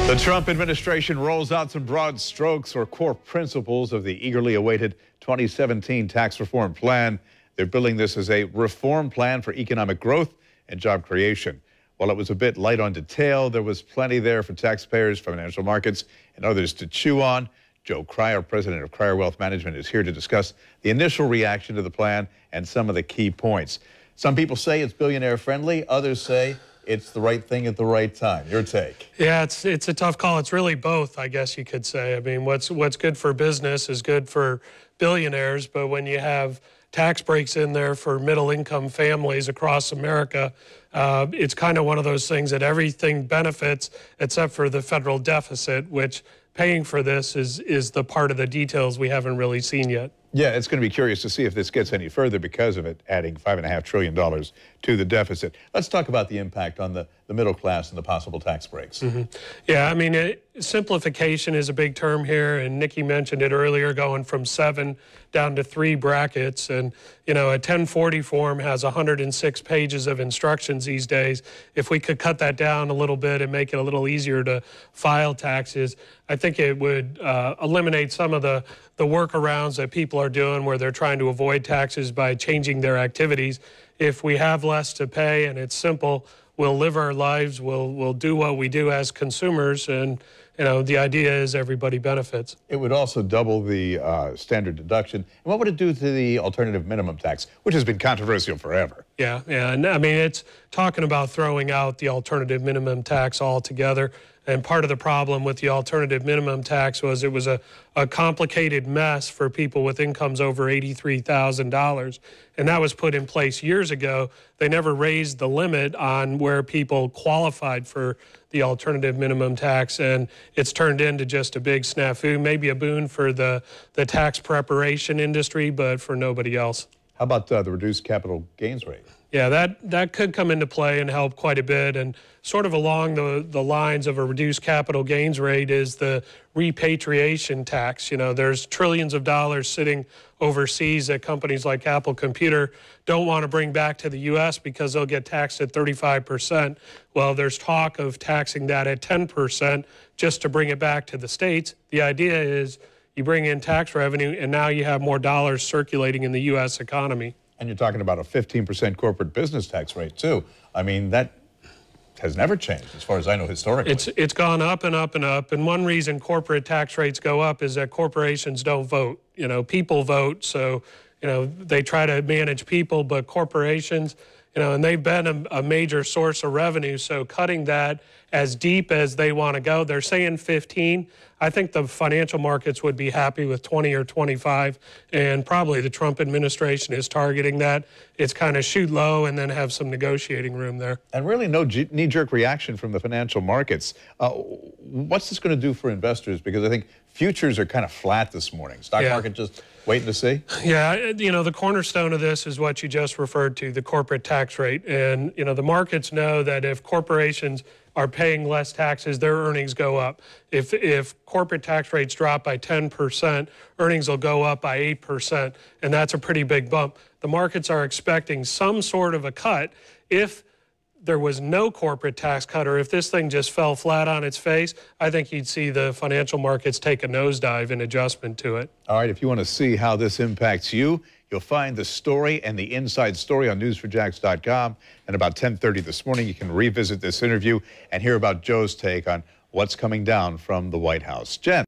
The Trump administration rolls out some broad strokes or core principles of the eagerly awaited 2017 tax reform plan. They're billing this as a reform plan for economic growth and job creation. While it was a bit light on detail, there was plenty there for taxpayers, financial markets, and others to chew on. Joe Cryer, president of Cryer Wealth Management, is here to discuss the initial reaction to the plan and some of the key points. Some people say it's billionaire friendly. Others say it's the right thing at the right time. Your take? Yeah, it's a tough call. It's really both, I guess you could say. I mean, what's good for business is good for billionaires, but when you have tax breaks in there for middle-income families across America, it's kind of one of those things that everything benefits except for the federal deficit, which paying for this is the part of the details we haven't really seen yet. Yeah, it's going to be curious to see if this gets any further because of it adding $5.5 trillion to the deficit. Let's talk about the impact on the middle class and the possible tax breaks. Yeah, I mean, simplification is a big term here, and Nikki mentioned it earlier, going from 7 down to 3 brackets. And, you know, a 1040 form has 106 pages of instructions these days. If we could cut that down a little bit and make it a little easier to file taxes, I think it would eliminate some of the workarounds that people are doing where they're trying to avoid taxes by changing their activities. If we have less to pay and it's simple, we'll live our lives, we'll do what we do as consumers, and you know, the idea is everybody benefits. It would also double the standard deduction. And what would it do to the alternative minimum tax, which has been controversial forever? Yeah, and I mean, it's talking about throwing out the alternative minimum tax altogether. And part of the problem with the alternative minimum tax was it was a complicated mess for people with incomes over $83,000. And that was put in place years ago. They never raised the limit on where people qualified for the alternative minimum tax. And it's turned into just a big snafu, maybe a boon for the tax preparation industry, but for nobody else. How about the reduced capital gains rate? Yeah, that could come into play and help quite a bit. And sort of along the lines of a reduced capital gains rate is the repatriation tax. You know, there's trillions of dollars sitting overseas that companies like Apple Computer don't want to bring back to the U.S. because they'll get taxed at 35%. Well, there's talk of taxing that at 10% just to bring it back to the States. The idea is you bring in tax revenue and now you have more dollars circulating in the U.S. economy. And you're talking about a 15% corporate business tax rate, too. I mean, that has never changed, as far as I know, historically. It's gone up and up and up. And one reason corporate tax rates go up is that corporations don't vote. You know, people vote. So, you know, they try to manage people, but corporations, you know, and they've been a major source of revenue. So cutting that as deep as they want to go, they're saying 15. I think the financial markets would be happy with 20 or 25, and probably the Trump administration is targeting that. It's kind of shoot low and then have some negotiating room there. And really no knee-jerk reaction from the financial markets. What's this going to do for investors? Because I think futures are kind of flat this morning. Stock market just waiting to see? Yeah, you know, the cornerstone of this is what you just referred to, the corporate tax rate. And, you know, the markets know that if corporations are paying less taxes, their earnings go up. If corporate tax rates drop by 10%, earnings will go up by 8%, and that's a pretty big bump. The markets are expecting some sort of a cut. If there was no corporate tax cut, or if this thing just fell flat on its face, I think you'd see the financial markets take a nosedive in adjustment to it. All right, if you want to see how this impacts you, you'll find the story and the inside story on news4jax.com. And about 10:30 this morning, you can revisit this interview and hear about Joe's take on what's coming down from the White House. Jen.